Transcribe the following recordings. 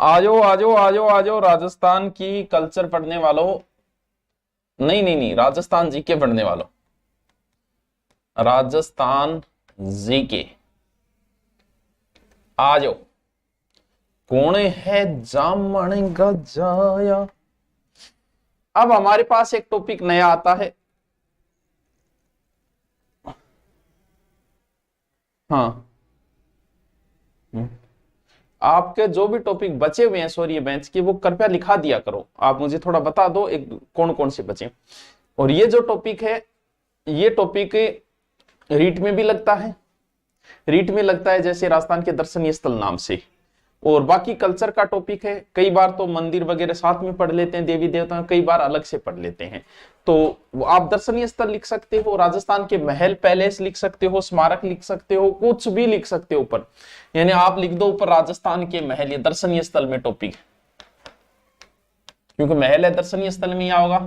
आजो आजो आजो आजो राजस्थान की कल्चर पढ़ने वालों। नहीं नहीं नहीं, राजस्थान जीके पढ़ने वालों। राजस्थान जीके आजो। कौन है जामण गजाया। अब हमारे पास एक टॉपिक नया आता है। हाँ, आपके जो भी टॉपिक बचे हुए हैं सॉरी ये बेंच के, वो कृपया लिखा दिया करो। आप मुझे थोड़ा बता दो एक कौन कौन से बचे। और ये जो टॉपिक है, ये टॉपिक रीट में भी लगता है। रीट में लगता है जैसे राजस्थान के दर्शनीय स्थल नाम से। और बाकी कल्चर का टॉपिक है। कई बार तो मंदिर वगैरह साथ में पढ़ लेते हैं, देवी देवता, कई बार अलग से पढ़ लेते हैं। तो आप दर्शनीय स्थल लिख सकते हो, राजस्थान के महल पैलेस लिख सकते हो, स्मारक लिख सकते हो, कुछ भी लिख सकते हो ऊपर। यानी आप लिख दो ऊपर राजस्थान के महल, ये दर्शनीय स्थल में टॉपिक, क्योंकि महल है दर्शनीय स्थल में ही आओगा।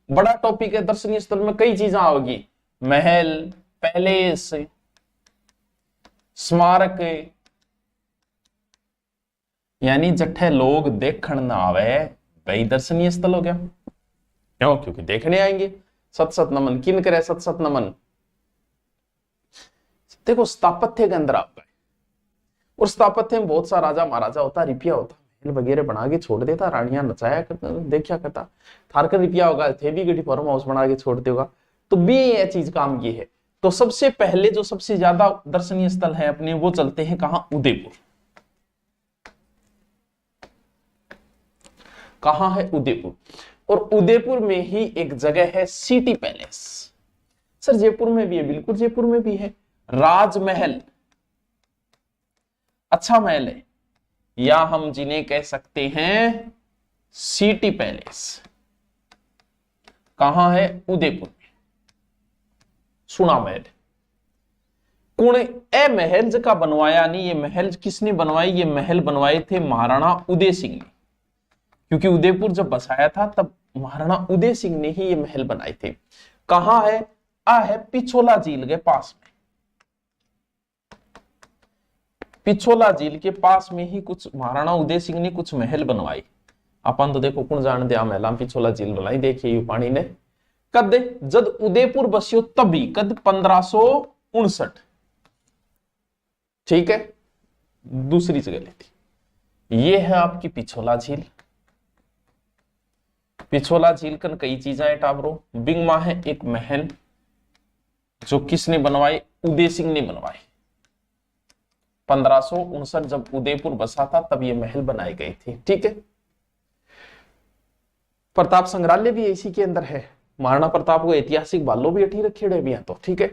बड़ा टॉपिक है, दर्शनीय स्थल में कई चीजें आओगी, महल पैलेस स्मारक, यानी जट्ठे लोग देखण ना आवे भाई दर्शनीय स्थल हो गया। क्यों? क्योंकि देखने आएंगे। सत सत नमन किन करे, सत सत नमन। देखो स्थापत्य के अंदर आपका है, और स्थापत्य में बहुत सा राजा महाराजा होता, रिपिया होता, महल वगैरह बना के छोड़ देता, रानियां नचाया करता, देखा करता। थारकर रिपिया होगा, थे भी गढ़ी फार्म हाउस बना के छोड़ते होगा। तो भी ये चीज काम की है। तो सबसे पहले जो सबसे ज्यादा दर्शनीय स्थल है अपने, वो चलते हैं कहां? उदयपुर। कहां है? उदयपुर। और उदयपुर में ही एक जगह है सिटी पैलेस। सर जयपुर में भी है, बिल्कुल जयपुर में भी है। राजमहल अच्छा महल है, या हम जिन्हें कह सकते हैं सिटी पैलेस। कहां है? उदयपुर में। सुना महल कौन? ए महल जगह बनवाया नहीं, ये महल किसने बनवाई? ये महल बनवाए थे महाराणा उदय सिंह ने। क्योंकि उदयपुर जब बसाया था तब महाराणा उदय सिंह ने ही ये महल बनाए थे। कहां है? आ है पिछोला झील के पास में। पिछोला झील के पास में ही कुछ महाराणा उदय सिंह ने कुछ महल बनवाए। अपन तो देखो कौन जान दे महला पिछोला झील बनाई। देखिए पानी ने कद जब उदयपुर बसियो तभी, कद 1559। ठीक है, दूसरी जगह लेती। ये है आपकी पिछोला झील। पिछोला झील कन कई चीजें है टाबरो। बिंगमा है एक महल, जो किसने बनवाए? उदय सिंह ने बनवाए। 1559 जब उदयपुर बसा था तब ये महल बनाए गए थे। ठीक है, प्रताप संग्रहालय भी इसी के अंदर है। महाराणा प्रताप को ऐतिहासिक बालों भी अठी रखे भी हैं। तो ठीक है,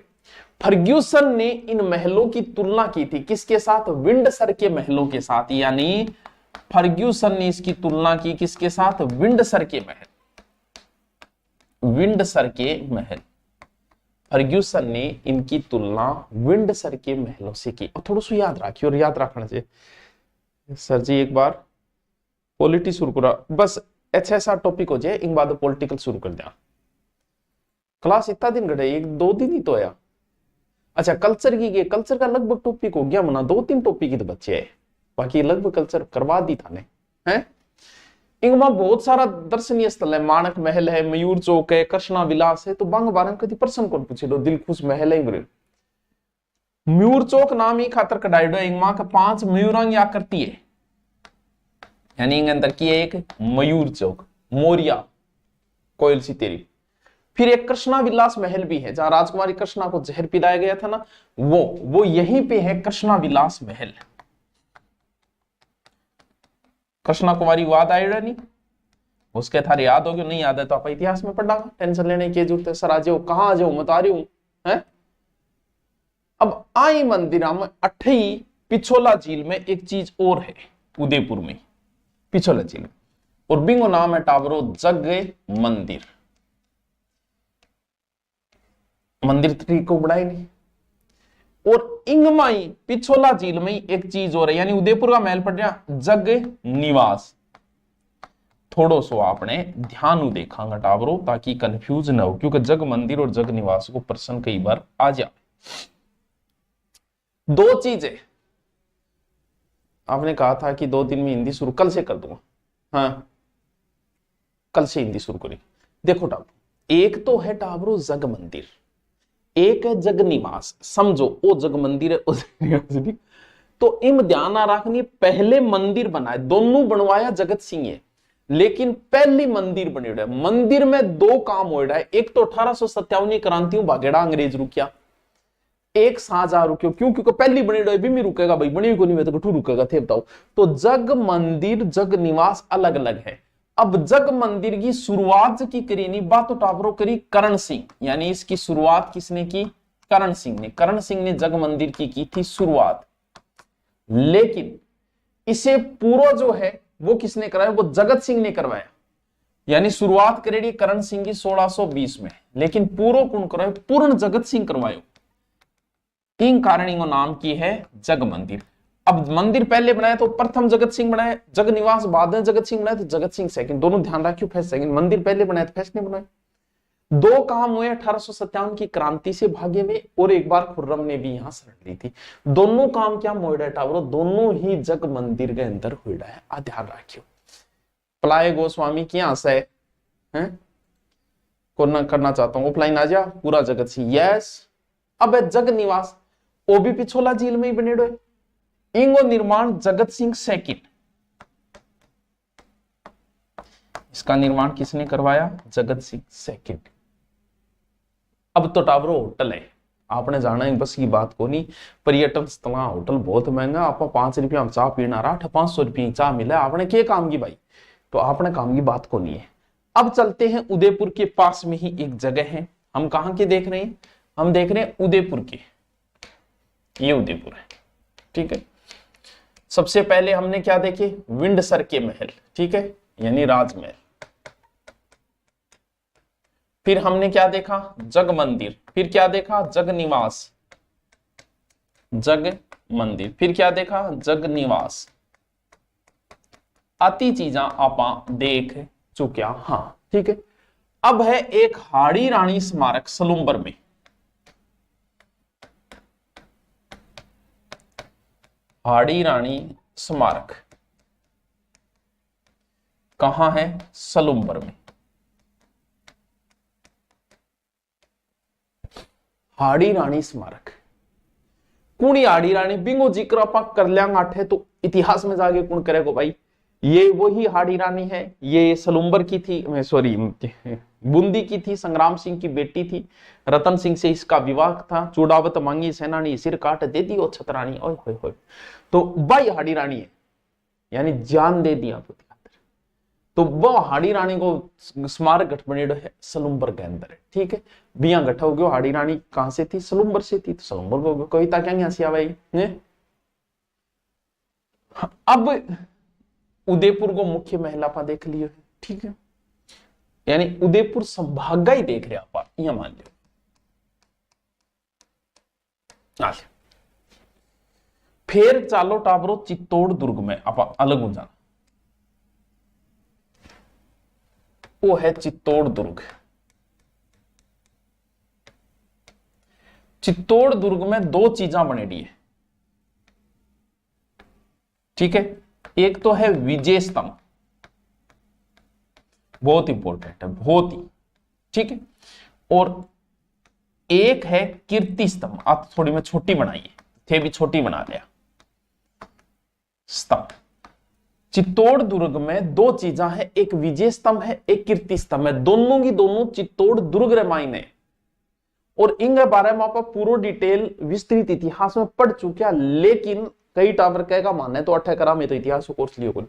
फर्ग्यूसन ने इन महलों की तुलना की थी किसके साथ? विंडसर के महलों के साथ। यानी फर्ग्यूसन ने इसकी तुलना की किसके साथ? विंडसर के महल। विंडसर के महल, फर्ग्यूसन ने इनकी तुलना विंडसर के महलों से की। और थोड़ा सा याद रखिए, और याद रखना चाहिए। सर जी एक बार पॉलिटी शुरू करा, बस अच्छा ऐसा टॉपिक हो जाए, इन बाद पॉलिटिकल शुरू कर दिया। क्लास इतना दिन घटे, एक दो दिन ही तो आया। अच्छा कल्चर की, कल्चर का लगभग टॉपिक हो गया मना, 2-3 टॉपिक ही तो बच्चे है, बाकी लगभग कल्चर करवा दी था ने हैं। इनमें बहुत सारा दर्शनीय स्थल है, माणक महल है, मयूर चौक है, कृष्णा विलास है। तो बंग बारंग कभी प्रश्न कौन पूछे लो, दिल खुश महल है। मयूर चौक नाम ही खातर कडाइडो इनमें का 5 मयूरांग आकृति है। यानी इन अंदर की है एक मयूर चौक, मोरिया कोयल सी तेरी। फिर एक कृष्णा विलास महल भी है, जहां राजकुमारी कृष्णा को जहर पिलाया गया था ना, वो यहीं पे है कृष्णा विलास महल। कृष्णा कुमारी याद आई नहीं? उसके थारे याद हो गया, नहीं याद है तो आप इतिहास में पढ़ा, टेंशन लेने की जरूरत है। सर आ जाओ, कहां आ जाओ, मत आ रही हूं है। अब आई मंदिर में अठई पिछोला झील में एक चीज और है, उदयपुर में पिछोला झील, और बिंगो नाम है टावरो जग मंदिर। मंदिर ठीक को बढ़ाई नहीं। और इंगमाई पिछोला झील में एक चीज और है, यानी उदयपुर का महल पड़ गया जग निवास। थोड़ो सो आपने ध्यान देखांगा टावरो, ताकि कंफ्यूज ना हो, क्योंकि जग मंदिर और जग निवास को प्रश्न कई बार आ जाए। दो चीजें, आपने कहा था कि 2 दिन में हिंदी शुरू, कल से कर दूंगा। हाँ, कल से हिंदी शुरू करेंगे। देखो टाबरो, एक तो है टाबरो जग मंदिर, एक है जग निवास। समझो ओ जग मंदिर है, ओ जग निवास भी। तो इम ध्यान आ रखनी, पहले मंदिर बनाए, दोनों बनवाया जगत सिंह है, लेकिन पहली मंदिर बनी है। मंदिर में 2 काम हो रहा है। एक तो 1857 क्रांतियों भागेड़ा अंग्रेज रुकिया, एक शाहजहां रुकियो। क्यों? क्योंकि पहली बनी रही भी रुकेगा भाई, बनी को नहीं में तो कठू रुकेगा थे बताओ। तो जग मंदिर जग निवास अलग अलग है। अब जग मंदिर की शुरुआत की करी नहीं बात, तो टावरो करी करण सिंह, यानी इसकी शुरुआत किसने की? करण सिंह ने। करण सिंह ने जग मंदिर की थी शुरुआत, लेकिन इसे पूरा जो है वो किसने कराया? वो जगत सिंह ने करवाया। यानी शुरुआत करेगी करण सिंह की 1620 में, लेकिन पूरो कौन करवाए? पूर्ण जगत सिंह करवायो। इन कारणों नाम की है जग मंदिर। अब मंदिर पहले बनाया तो प्रथम जगत सिंह बनाया, जग निवास बाद में जगत सिंह बनाया तो जगत सिंह सेकंड। दोनों ध्यान रखियो, फर्स्ट सेकंड। मंदिर पहले बनाया तो फर्स्ट ने बनाया। 2 काम हुए 1857 की क्रांति से भागे में, और एक बार खुर्रम ने भी यहां शरण ली थी। दोनों काम क्या मोड़ा टावरो? दोनों ही जग मंदिर के अंदर हुआ है। आ ध्यान रखियो। पलाय गोस्वामी की यहां से है करना चाहता हूं, ऑफलाइन आ जा पूरा जगत सिंह। यस। अब जग निवास वो भी पिछोला झील में ही बनेड़ो है। इंगो निर्माण जगत सिंह सेकंड। इसका निर्माण किसने करवाया? जगत सिंह सेकंड। अब तो टावरो होटल है, आपने जाना है बस की बात को नहीं। पर्यटन स्थल होटल बहुत महंगा। आप 5 रुपया में चाह पीना रहा, 500 रुपये की चाह मिला, आपने क्या काम की भाई? तो आपने काम की बात को नहीं है। अब चलते हैं उदयपुर के पास में ही एक जगह है। हम कहां के देख रहे हैं? हम देख रहे हैं उदयपुर के। ये उदयपुर है, ठीक है। सबसे पहले हमने क्या देखे? विंडसर के महल, ठीक है, यानी राजमहल। फिर हमने क्या देखा? जग मंदिर। फिर क्या देखा? जग निवास, जग मंदिर। फिर क्या देखा? जग निवास। अति चीजा आपा देख चुक्या। हाँ, ठीक है। अब है एक हाड़ी रानी स्मारक सलुंबर में। हाड़ी रानी स्मारक कहां है? सलुंबर में। हाड़ी रानी स्मारक कुणी हाड़ी रानी बिंगो जिक्र आप कर लिया आठे तो इतिहास में जाके कौन करेगा भाई? ये वही हाड़ी रानी है। ये सलुंबर की थी, सॉरी बूंदी की थी, संग्राम सिंह की बेटी थी। रतन सिंह से इसका विवाह था। चूड़ावत मांगी सेनानी, सिर काट दे दी ओ छतरानी। ओए होए होए। तो भाई हाड़ी रानी है, यानी जान दे दिया तो। तो वो हाड़ी रानी को स्मारक गठ बनेड़ो है सलुंबर के अंदर, ठीक है। बिया गठा हो गयो। हाड़ी रानी कहां से थी? सलुंबर से थी, तो सलुंबर को कविता क्या यहां से भाई ने? अब उदयपुर को मुख्य महल आप देख लियो है, ठीक है, यानी उदयपुर संभाग ही देख रहे आप, यहां मान लियो। फिर चालो टाबरो चित्तौड़ दुर्ग में आप अलग हो जाना। वो है चित्तौड़ दुर्ग। चित्तौड़ दुर्ग में 2 चीजा बनेडी है, ठीक है। एक तो है विजय स्तंभ, बहुत इंपॉर्टेंट है, बहुत ही, ठीक है। और एक है कीर्ति स्तंभ। आप थोड़ी में छोटी बनाइए, थे भी छोटी बना लिया स्तंभ। चित्तौड़ दुर्ग में 2 चीजा है, एक विजय स्तंभ है, एक कीर्ति स्तंभ है। दोनों की दोनों चित्तौड़ दुर्ग रामायण है। और इनके बारे में आप पूरा डिटेल विस्तृत इतिहास में पढ़ चुके, लेकिन कई टावर कहेगा माने तो 8 करा में तो इतिहास कोर्स लियो कुल।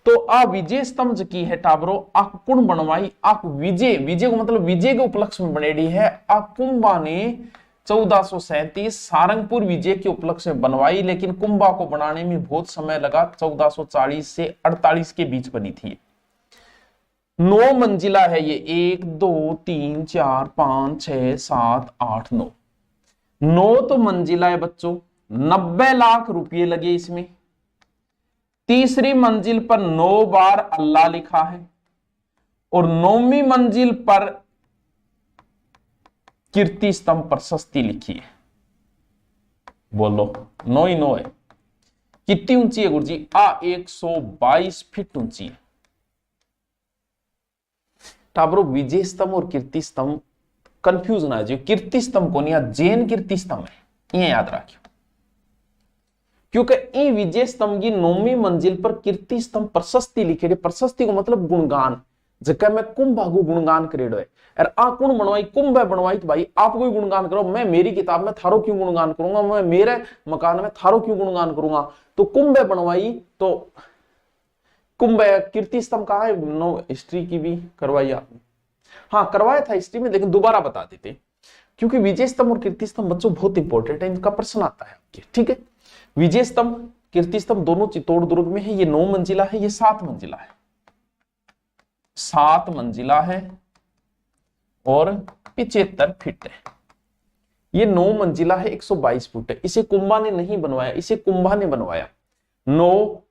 तो आ विजय स्तंभ की है टाबरो आक कुण बनवाई। आक विजय, विजय को मतलब विजय के उपलक्ष्य में बनेडी है। आक कुंभा ने 1437 सारंगपुर विजय के उपलक्ष्य में बनवाई, लेकिन कुंभा को बनाने में बहुत समय लगा। 1440 से 48 के बीच बनी थी। 9 मंजिला है ये। 1 2 3 4 5 6 7 8 9 9 तो मंजिला है बच्चों। 90 लाख रुपए लगे इसमें। तीसरी मंजिल पर 9 बार अल्लाह लिखा है, और 9वीं मंजिल पर कीर्ति स्तंभ प्रशस्ति लिखी है। बोलो 9 ही 9 है। कितनी ऊंची है गुरुजी? 122 फीट ऊंची है। टाबरो विजय स्तंभ और कीर्ति स्तंभ कंफ्यूज ना है, कीर्ति स्तंभ को नहीं, जैन कीर्ति स्तंभ है, ये याद रखियो। क्योंकि ई विजय स्तंभ की 9वीं मंजिल पर कीर्ति स्तंभ प्रशस्ति लिखेड़ी, प्रशस्ति को मतलब गुणगान, जगह में कुंभ आगू गुणगान करेड़ो है। और आ कौन बनवाई? कुंभ है बनवाई, तो भाई आप कोई गुणगान करो, मैं मेरी किताब में थारो क्यों गुणगान करूंगा, मैं मेरे मकान में थारो क्यों गुणगान करूंगा? तो कुंभ है बनवाई, तो कुंभ है। कीर्ति स्तंभ कहा है? नो हिस्ट्री की भी करवाई आपने? हाँ करवाया था हिस्ट्री में, लेकिन दोबारा बता देते, क्योंकि विजय स्तंभ और कीर्ति स्तंभ बच्चों बहुत इंपॉर्टेंट है, इनका प्रश्न आता है आपके, ठीक है। विजय स्तंभ कीर्ति स्तंभ दोनों चित्तौड़ दुर्ग में है। ये 9 मंजिला है, ये 7 मंजिला है, 7 मंजिला है और 75 फीट है। ये 9 मंजिला है, 122 फुट है। इसे कुंभा ने नहीं बनवाया, इसे कुंभा ने बनवाया। 9,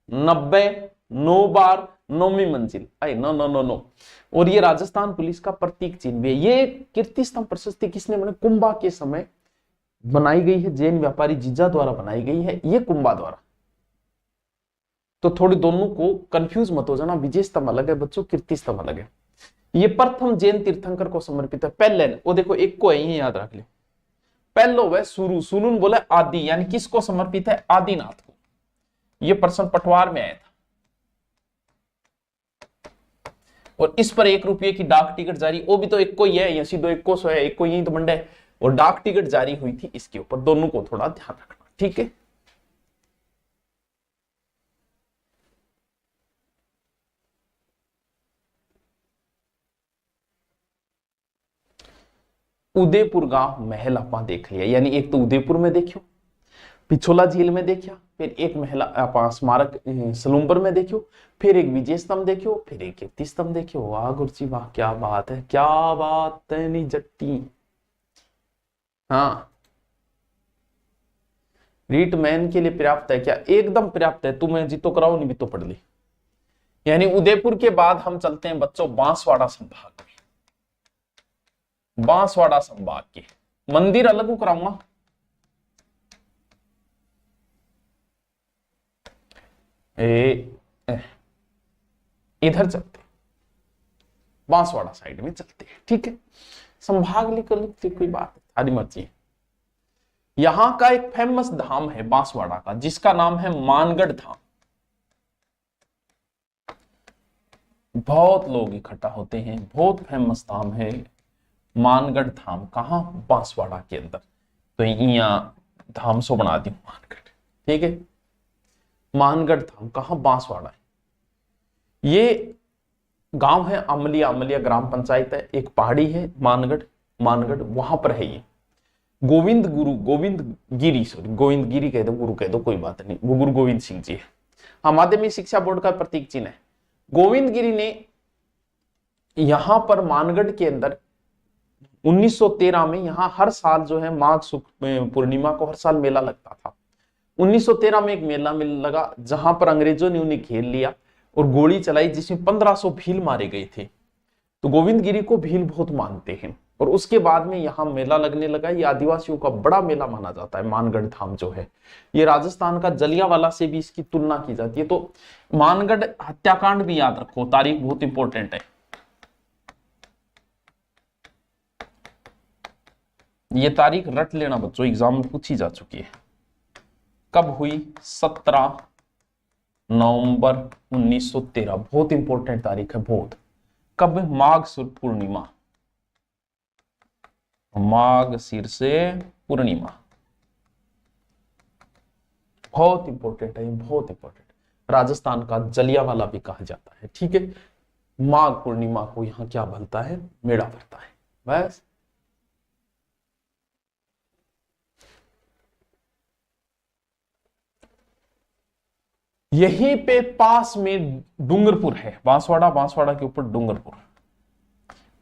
90, 9 बार 9वीं मंजिल, I no no no no. और ये राजस्थान पुलिस का प्रतीक चिन्ह है। ये कीर्ति स्तंभ प्रशस्ति किसने बनाई? कुंभा के समय बनाई गई है, जैन व्यापारी जीजा द्वारा बनाई गई है, ये कुंभा द्वारा। तो थोड़ी दोनों को कंफ्यूज मत हो जाना, विजय स्तंभ अलग है बच्चों, कीर्ति स्तंभ अलग है। ये प्रथम जैन तीर्थंकर को समर्पित है। पहले वो देखो एक को है, ये याद रख ले, पहलो वह सुरु, सुरुन बोले आदि, यानी किसको समर्पित है? आदिनाथ को। ये प्रश्न पटवार में आया था। और इस पर 1 रुपये की डाक टिकट जारी, वो भी तो एक को ही है, सीधो एक को है, एक को यही तो मंडे, और डाक टिकट जारी हुई थी इसके ऊपर। दोनों को थोड़ा ध्यान रखना, ठीक है। उदयपुर का महल आपा देख लिया, यानी एक तो उदयपुर में देखियो, पिछोला झील में देखिया, फिर एक महल आपा स्मारक सलूम्बर में देखियो, फिर एक विजय स्तंभ देखियो, फिर एक कीर्ति स्तंभ देखियो। वाह गुरुजी वाह, क्या बात है, क्या बात है नी जट्टी। हाँ रीट मैन के लिए पर्याप्त है क्या? एकदम पर्याप्त है, तुम्हें जीतो कराओ नहीं भी तो पढ़ ली। यानी उदयपुर के बाद हम चलते हैं बच्चों बांसवाड़ा संभाग में। बांसवाड़ा संभाग के मंदिर अलग कराऊंगा, इधर चलते, बांसवाड़ा साइड में चलते हैं, ठीक है। संभाग लिखो, कोई बात सारी मर्जी है। यहां का एक फेमस धाम है बांसवाड़ा का, जिसका नाम है मानगढ़ धाम। बहुत लोग इकट्ठा होते हैं, बहुत फेमस धाम है मानगढ़ धाम। कहां? बांसवाड़ा के अंदर। तो यहां धाम सो बना दी मानगढ़, ठीक है। मानगढ़ धाम कहां? बांसवाड़ा है। ये गांव है अमलिया, अमलिया ग्राम पंचायत है, एक पहाड़ी है मानगढ़, मानगढ़ वहां पर है ये। गोविंद गुरु, गोविंद गिरी, सॉरी गोविंद गिरी कह दो, गुरु कह दो, कोई बात नहीं, वो गुरु गोविंद सिंह जी है। हाँ माध्यमिक शिक्षा बोर्ड का प्रतीक चिन्ह है। गोविंद गिरी ने यहां पर मानगढ़ के अंदर 1913 में, यहां हर साल जो है माघ पूर्णिमा को हर साल मेला लगता था। 1913 में एक मेला लगा, जहां पर अंग्रेजों ने उन्हें घेर लिया और गोली चलाई, जिसमें 1500 भील मारे गए थे। तो गोविंद गिरी को भील बहुत मानते हैं, और उसके बाद में यहाँ मेला लगने लगा। ये आदिवासियों का बड़ा मेला माना जाता है मानगढ़ धाम जो है। ये राजस्थान का जलियांवाला से भी इसकी तुलना की जाती है। तो मानगढ़ हत्याकांड भी याद रखो, तारीख बहुत इंपॉर्टेंट है। ये तारीख रट लेना बच्चों, एग्जाम में पूछी जा चुकी है। कब हुई? 17 नवंबर 1913। बहुत इंपॉर्टेंट तारीख है, बहुत। कब? माघ सुद पूर्णिमा, माघ शीर से पूर्णिमा। बहुत इंपॉर्टेंट है, बहुत इंपॉर्टेंट। राजस्थान का जलियांवाला भी कहा जाता है, ठीक है। माघ पूर्णिमा को यहां क्या बनता है? मेला भरता है, बस। यहीं पे पास में डूंगरपुर है, बांसवाड़ा, बांसवाड़ा के ऊपर डूंगरपुर।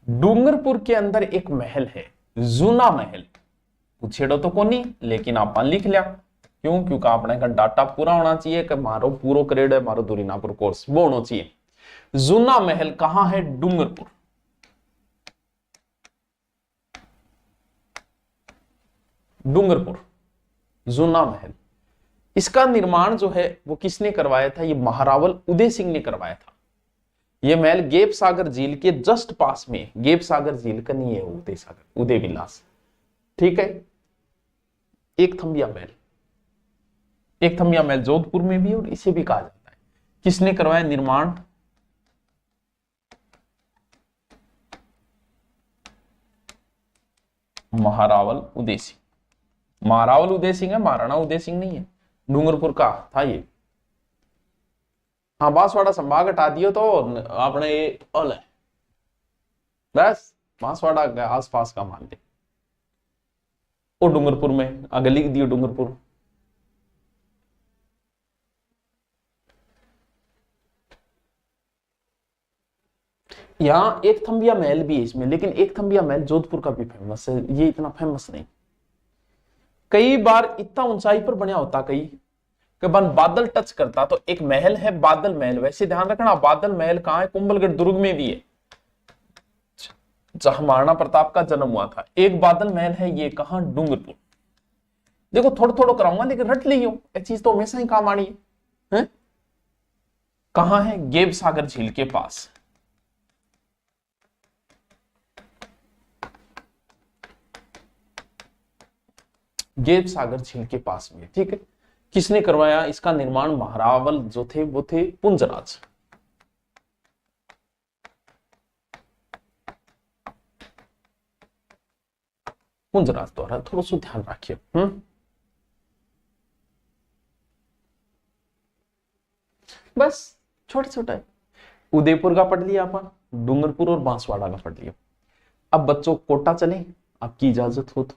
डूंगरपुर के अंदर एक महल है, जूना महल। पूछेड़ो तो कोनी, लेकिन आप लिख लिया। क्यों? क्योंकि आपने का डाटा पूरा होना चाहिए कि मारो पूरो करेड है, मारो दूरीनापुर कोर्स वो होना चाहिए। जूना महल कहां है? डूंगरपुर। डूंगरपुर जूना महल। इसका निर्माण जो है वो किसने करवाया था? ये महारावल उदय सिंह ने करवाया था। ये महल गेप सागर झील के जस्ट पास में, गेप सागर झील का नहीं है उदय सागर, उदय विलास, ठीक है। एक थंबिया महल, एक थंबिया महल जोधपुर में भी और इसे भी कहा जाता है। किसने करवाया निर्माण? महारावल उदय सिंह। महारावल उदय सिंह है, महाराणा उदय सिंह नहीं है, डूंगरपुर का था ये। हाँ, बांसवाड़ा संभाग हटा दियो तो आपने ये अल है, बस बांसवाड़ा के आसपास का मान ले। और डूंगरपुर में आगे लिख दियो डूंगरपुर। यहाँ एक थंबिया महल भी है इसमें, लेकिन एक थंबिया महल जोधपुर का भी फेमस है, ये इतना फेमस नहीं। कई बार इतना ऊंचाई पर बना होता, कई बन बादल टच करता, तो एक महल है बादल महल। वैसे ध्यान रखना, बादल महल कहाँ है? कुंभलगढ़ दुर्ग में भी है, जहां महाराणा प्रताप का जन्म हुआ था। एक बादल महल है ये कहां? डूंगरपुर। देखो थोड़ा थोड़ा कराऊंगा लेकिन रट लियो, ये चीज तो हमेशा ही काम आनी है। कहां है? गेब सागर झील के पास। गेब सागर झील के पास में, ठीक है। किसने करवाया इसका निर्माण? महारावल जो थे वो थे पुंजराज। पुंजराज द्वारा, थोड़ा सा ध्यान रखिए। बस छोटा छोटा है। उदयपुर का पढ़ लिया अपन, डूंगरपुर और बांसवाड़ा का पढ़ लिया। अब बच्चों कोटा चले, आपकी इजाजत हो तो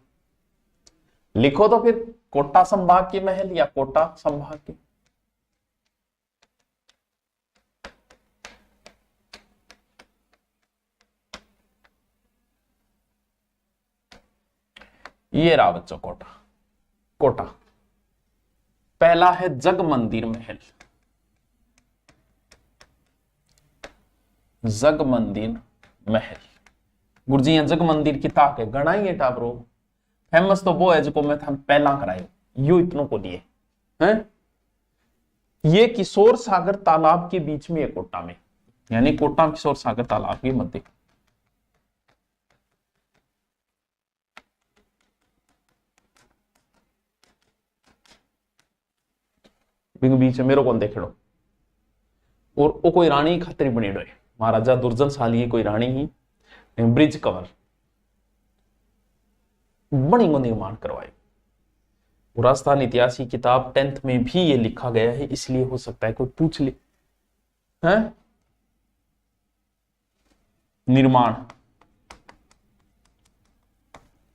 लिखो तो फिर कोटा संभाग के महल या कोटा संभाग के। ये रहा बच्चों कोटा। कोटा पहला है जग मंदिर महल। जग मंदिर महल गुरुजी, यहाँ जग मंदिर की ताक है, गणा ही है टाबरो। फेमस तो वो है जो मैं हम पहला कराए, यू इतनों को लिए हैं। ये किशोर सागर तालाब के बीच में है कोटा में, यानी कोटा किशोर सागर तालाब के मध्य। बीच में मेरे को देख लो। और वो कोई रानी खतरी बनी है, महाराजा दुर्जन शाली कोई रानी ही ब्रिज कवर बड़ी को निर्माण करवाए। राजस्थान इतिहास की किताब 10th में भी ये लिखा गया है, इसलिए हो सकता है कोई पूछ ले। हैं निर्माण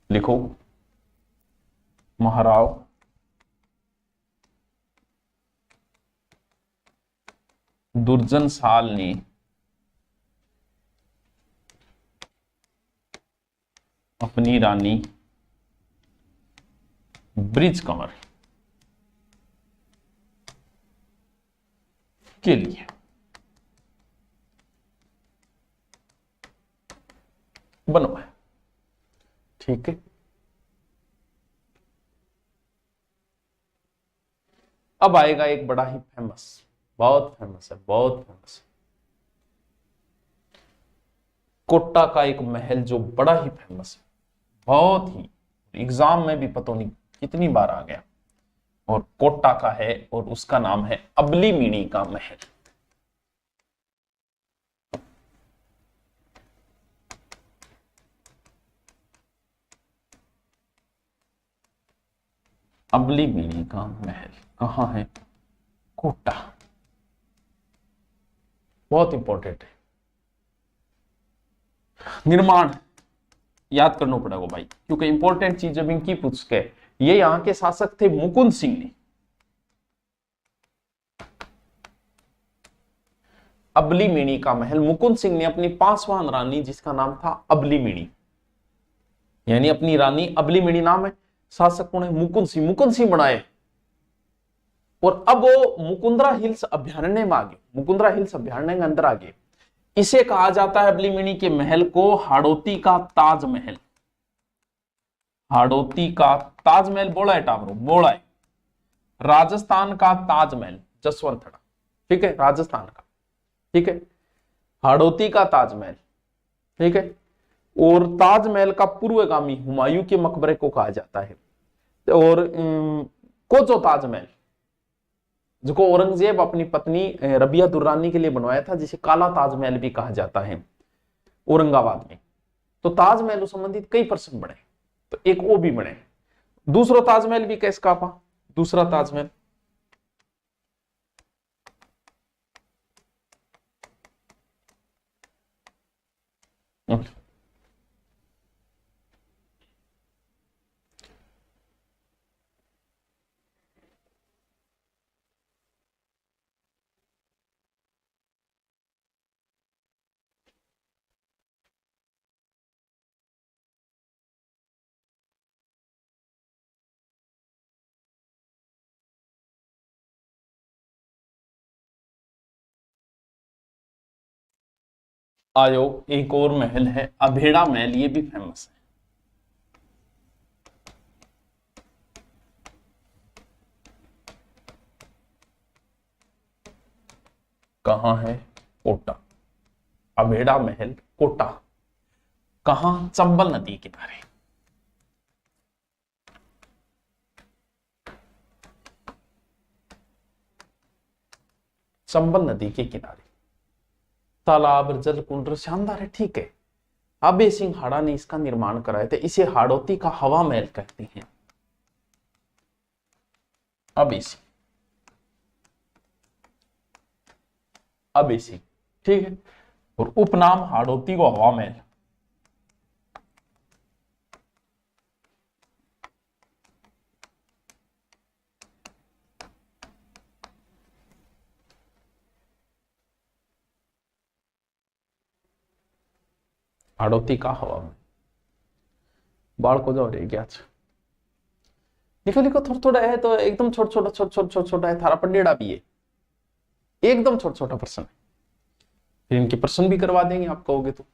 लिखो, महाराव दुर्जन साल ने अपनी रानी ब्रिज कंवर के लिए बनवाया, ठीक है। अब आएगा एक बड़ा ही फेमस, बहुत फेमस है, बहुत फेमस कोटा का एक महल जो बड़ा ही फेमस है, बहुत ही, एग्जाम में भी पता नहीं कितनी बार आ गया, और कोटा का है और उसका नाम है अबलीमीणी का महल। अबलीमीणी का महल कहां है? कोटा। बहुत इंपॉर्टेंट है, निर्माण याद करना पड़ेगा भाई, क्योंकि इंपॉर्टेंट चीज जब इनकी पूछ के। ये यहां के शासक थे मुकुंद सिंह ने। अबलीमीणी का महल मुकुंद सिंह ने अपनी पांचवां रानी, जिसका नाम था अबलीमीणी, यानी अपनी रानी अबलीमीणी नाम है, शासक कौन है? मुकुंद सिंह। मुकुंद सिंह बनाए, और अब वो मुकुंदरा हिल्स अभ्यारण्य में आ गए, मुकुंदरा हिल्स अभ्यारण्य के अंदर आ गए। इसे कहा जाता है अबलीमीणी के महल को हाड़ौती का ताजमहल। हाड़ौती का ताजमहल बोला है टाबरो, बोला है। राजस्थान का ताजमहल जसवंतड़ा, ठीक है, राजस्थान का, ठीक है। हाड़ौती का ताजमहल, ठीक है। और ताजमहल का पूर्वगामी हुमायूं के मकबरे को कहा जाता है। और कोचो ताजमहल जो औरंगजेब अपनी पत्नी रबिया दुर्रानी के लिए बनवाया था, जिसे काला ताजमहल भी कहा जाता है औरंगाबाद में। तो ताजमहल से संबंधित कई प्रश्न बने, तो एक वो भी बने। दूसरा ताजमहल भी कैसे कापा, दूसरा ताजमहल आयो, एक और महल है अभेड़ा महल, ये भी फेमस है। कहां है, कोटा, अभेड़ा महल कोटा, कहां, चंबल नदी किनारे। चंबल नदी के किनारे, तालाब जल कुंड शानदार है, ठीक है। अभय सिंह हाड़ा ने इसका निर्माण कराया था, इसे हाड़ौती का हवा महल कहते हैं। अभय सिंह, अभय सिंह, ठीक है। और उपनाम हाड़ौती को हवा महल। हाड़ौती का हवा महल, बाढ़ को जाओ रे क्या, लिखो लिखो, थोड़ा थोड़ा है तो एकदम छोटा छोटा छोटा छोटा छोटा छोटा है, थारा पंडेड़ा भी है, एकदम छोटा छोटा प्रश्न है। फिर इनके प्रश्न भी करवा देंगे आप कहोगे तो।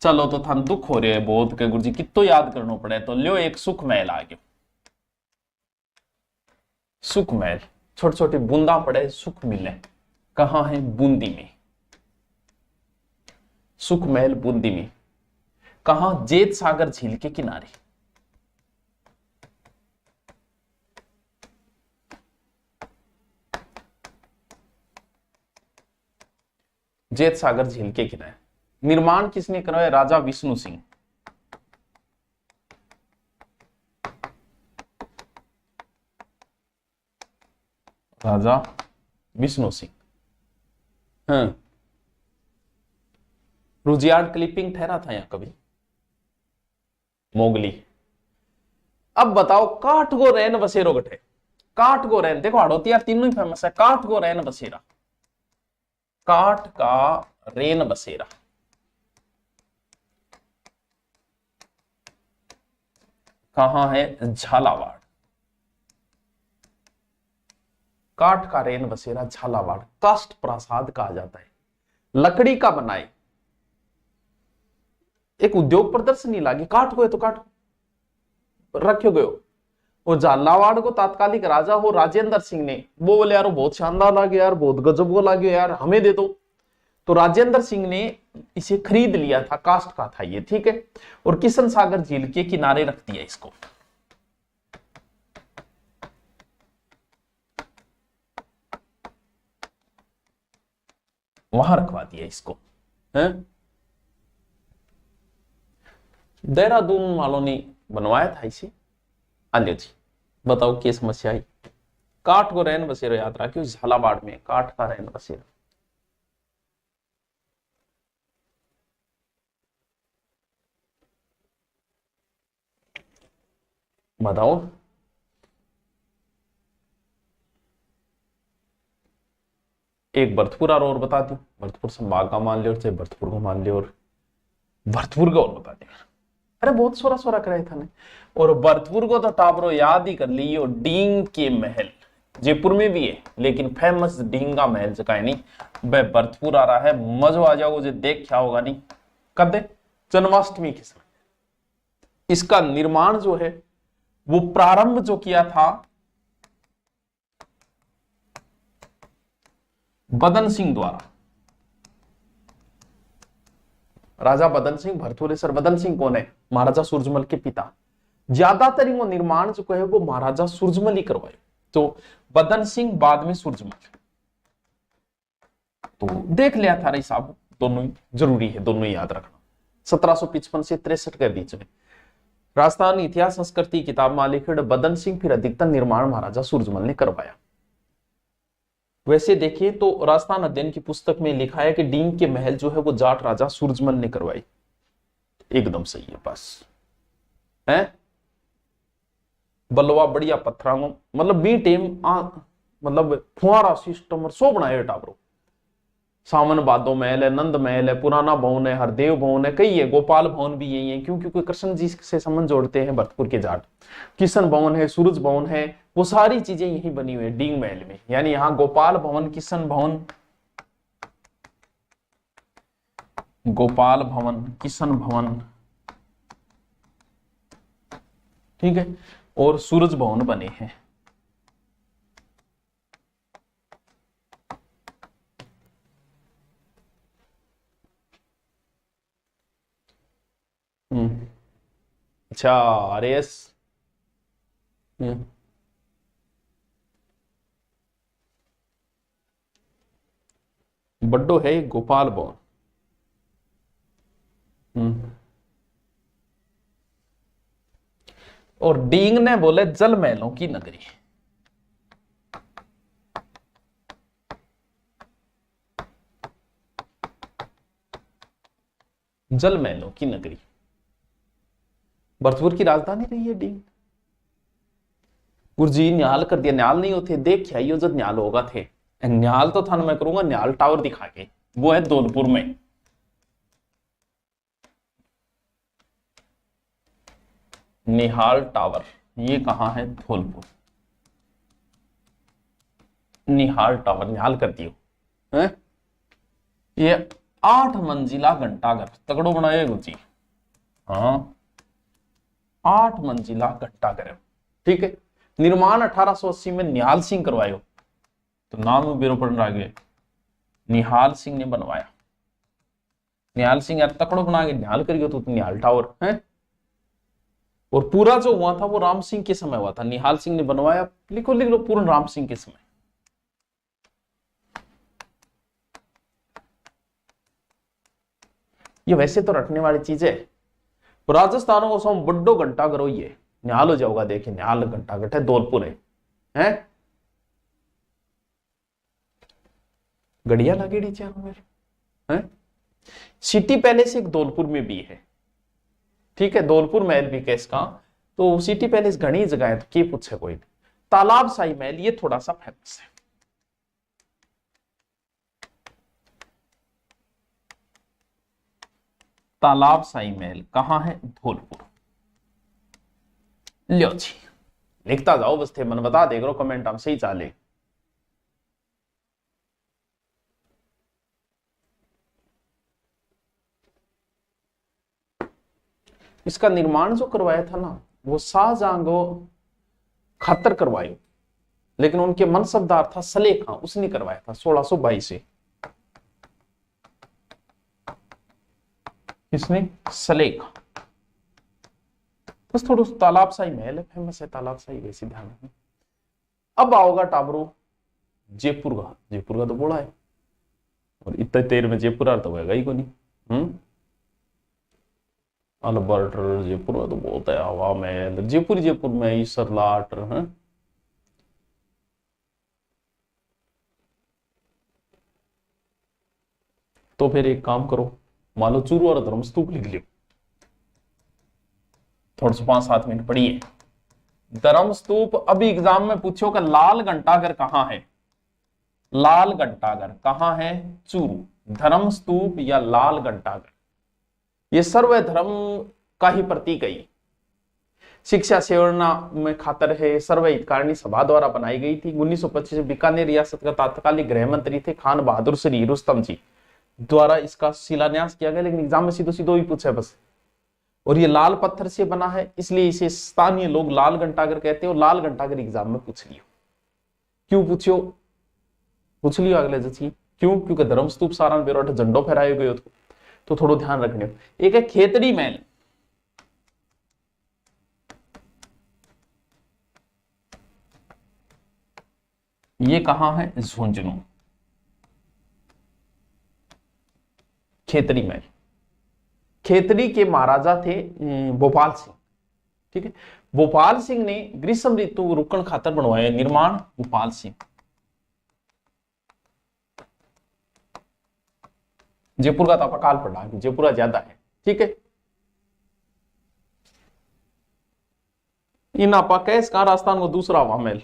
चलो, तो थान दुख हो रहे है बहुत के गुरुजी कितो याद करना पड़े, तो लियो एक सुख महल आ गयो। सुख महल, छोटे छोटे बूंदा पड़े सुख मिले, कहां है, बूंदी में। सुख महल बूंदी में, कहां, जेत सागर झील के किनारे। जेत सागर झील के किनारे। निर्माण किसने करवाया, राजा विष्णु सिंह। राजा विष्णु सिंह, हाँ। रुजियार्ड क्लिपिंग ठहरा था यहां कभी, मोगली। अब बताओ, काठ गो रैन बसेरो गठे, काठ गो रैन, देखो हाड़ौती यार तीनों ही फेमस है। काठ गो रैन बसेरा, काठ का रेन बसेरा, कहां है, झालावाड़। काठ का रेन बसेरा झालावाड़, काष्ठ प्रासाद कहा जाता है, लकड़ी का बनाए। एक उद्योग प्रदर्शनी लागी, काठ को है तो काठ रखो गयो। और झालावाड़ को तात्कालिक राजा हो राजेंद्र सिंह ने, वो बोले यार बहुत शानदार लागे यार, बहुत गजब को लागे यार, हमें दे दो। तो राजेंद्र सिंह ने इसे खरीद लिया था, कास्ट का था ये, ठीक है। और किशन सागर झील के किनारे रख दिया इसको। वहां रखवा दिया इसको, है। देहरादून वालों ने बनवाया था इसे। आलियो जी बताओ क्या समस्या आई। काठ को रैन बसेरा याद रखियो, झालावाड़ में काठ का रैन बसेरा। बताओ, एक भरतपुर और बता दो, भरतपुर संभाग का मान लियो, चाहे भरतपुर को मान लियो, और भरतपुर का और बता दिया। अरे बहुत सोरा सोरा कराया था ने। और भरतपुर को तो टाबरो याद ही कर लियो, डींग के महल जयपुर में भी है, लेकिन फेमस डींगा महल जगह है नहीं, वह भरतपुर आ रहा है। मजो आ जाओगे, जो देख क्या होगा नहीं, कब दे, जन्माष्टमी के समय। इसका निर्माण जो है वो प्रारंभ जो किया था बदन सिंह द्वारा। राजा बदन सिंह भरथुरेश्वर। बदन सिंह कौन है? महाराजा सूरजमल के पिता। ज्यादातर वो निर्माण जो है वो महाराजा सूरजमल ही करवाए। तो बदन सिंह बाद में सूरजमल। तो देख लिया था साहब, दोनों ही जरूरी है, दोनों ही याद रखना। 1755 से 63 के बीच में राजस्थान इतिहास संस्कृति किताब मालिक बदन सिंह, फिर अधिकतर निर्माण महाराजा सूरजमल ने करवाया। वैसे देखिए तो राजस्थान अध्ययन की पुस्तक में लिखा है कि डींग के महल जो है वो जाट राजा सूरजमल ने करवाई। एकदम सही है, बस है बलवा बढ़िया पत्थरांगो, मतलब बी टेम मतलब फुआरा सिस्टम और सो बनाए टावरों। सामन बादो महल है, नंद महल है, पुराना भवन है, हरदेव भवन है, कई है, गोपाल भवन भी यही है, क्योंकि कोई कृष्ण जी से संबंध जोड़ते हैं भरतपुर के जाट। किशन भवन है, सूरज भवन है, वो सारी चीजें यही बनी हुई है डींग महल में। यानी यहाँ गोपाल भवन, किशन भवन, गोपाल भवन, किशन भवन, ठीक है, और सूरज भवन बने हैं। अच्छा आरएस। बड्डो है गोपाल भवन। और डींग ने बोले जल महलों की नगरी। जल महलों की नगरी भरतपुर की राजधानी रही है डींग। गुरुजी न्याल कर दिया, न्याल नहीं होते, देख आइयो जब न्याल होगा थे। न्याल तो था मैं करूंगा न्याल टावर दिखा के, वो है धौलपुर में। निहाल टावर ये कहां है? धौलपुर। निहाल टावर न्याल कर दियो है? ये 8 मंजिला घंटाघर तगड़ो बनाए गुरुजी। हाँ 8 मंजिला घंटाघर है, ठीक है। निर्माण 1880 में निहाल सिंह करवायो, तो नाम बेरो पड़ रहा है, निहाल सिंह ने बनवाया। निहाल सिंह यार तकड़ो बना के निहाल करियो तो निहाल टावर है। और पूरा जो हुआ था वो राम सिंह के समय हुआ था, निहाल सिंह ने बनवाया। लिखो लिख लो पूर्ण राम सिंह के समय। ये वैसे तो रटने वाली चीज है। राजस्थान को सो बड्डो घंटाघर हो, ये न्याल हो जाओगा। देखिए न्याल घंटाघर है, धौलपुर है? गड़िया लगेड़ी चारों मेरे हैं। सिटी पैलेस एक धौलपुर में भी है, ठीक है, धौलपुर महल भी कैस का। तो सिटी पैलेस घनी जगह है, तो क्या पूछे कोई। तालाब शाही महल ये थोड़ा सा फेमस है। तालाब शाही महल कहां है? धौलपुर। लो जी लिखता जाओ, बस थे मन बता देख रो कमेंट हम सही चाले। इसका निर्माण जो करवाया था ना वो शाहजहां को खातर करवायो, लेकिन उनके मनसबदार था सलेह खां, उसने करवाया था 1622 से। किसने? सलेह खां। बस थोड़ा तालाब शाही महल है, फेमस है तालाब शाही, वैसे ध्यान रखना। अब आओगा टाबरो जयपुर का। जयपुर का तो बोला है, और इतने देर में जयपुर तो होगा ही को नहीं। अल्बर्ट जयपुर तो बहुत है, हवा महल जयपुर में ईसर लाट है। तो फिर एक काम करो, मान लो चूरू और धर्मस्तूप लिख लियो, थोड़ा सा 5-7 मिनट पढ़िए। धर्मस्तूप अभी एग्जाम में पूछो कि लाल घंटाघर कहां है? लाल घंटाघर कहां है? चूरू। धर्मस्तूप या लाल घंटाघर, ये सर्वधर्म का ही प्रतीक है। शिक्षा सेवना में खातर है, सर्व हितकारिणी सभा द्वारा बनाई गई थी। 1925 में बीकानेर रियासत का तत्कालीन गृह मंत्री थे खान बहादुर श्री रुस्तम जी द्वारा इसका शिलान्यास किया गया, लेकिन एग्जाम में सीधो ही पूछा बस। और ये लाल पत्थर से बना है, इसलिए इसे स्थानीय लोग लाल घंटाघर कहते हैं। और लाल घंटाघर एग्जाम में पूछ लियो, क्यों पूछियो, पूछ लियो अगले जची क्यों? क्योंकि धर्मस्तूप सारण बेरोट झंडो फहरायो गयो था। तो थोड़ो ध्यान रखने। एक है खेतड़ी महल, ये कहां है? झुंझुनू। खेतड़ी महल, खेतड़ी के महाराजा थे भोपाल सिंह। ठीक है, भोपाल सिंह ने ग्रीष्म ऋतु रुकण खातर बनवाया। निर्माण भोपाल सिंह। जयपुर का तो आप काल पढ़ा, जयपुर ज्यादा है। ठीक है, इन आपा कैस का राजस्थान को दूसरा हवा महल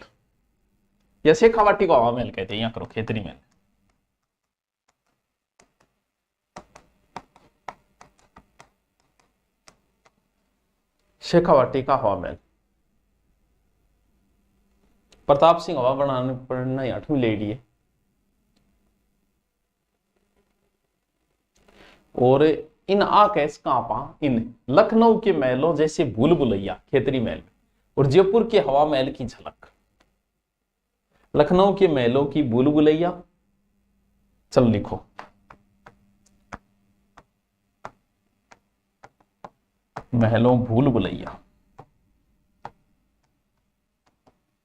या शेखावाटी को हवा महल कहते हैं। यहां करो खेतड़ी महल। शेखावाटी का हवा महल। प्रताप सिंह हवा बनाने पड़ना 8वीं लेडी है। और इन कैस कापा इन लखनऊ के महलों जैसे भूल भुलैया खेतड़ी महल और जयपुर के हवा महल की झलक। लखनऊ के महलों की भूल भुलैया, चल लिखो। महलों भूल भुलैया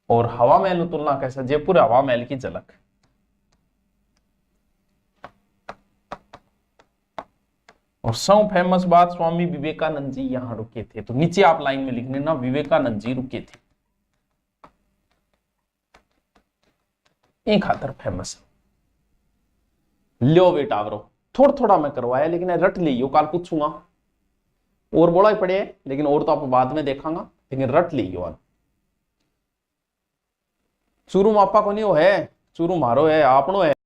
और हवा महल तुलना कैसा? जयपुर हवा महल की झलक। और सब फेमस बात, स्वामी विवेकानंद जी यहां रुके थे। तो नीचे आप लाइन में लिखने ना, विवेकानंद जी रुके थे। एक खातर फेमस लो बेटा आवरो। थोड़ा थोड़ा मैं करवाया लेकिन रट लियो, काल पूछूंगा। और बोला ही पड़े लेकिन और तो आप बाद में देखांगा, लेकिन रट लियो। चूरू मापा को नहीं हो है, चूरू मारो है, आपनो है।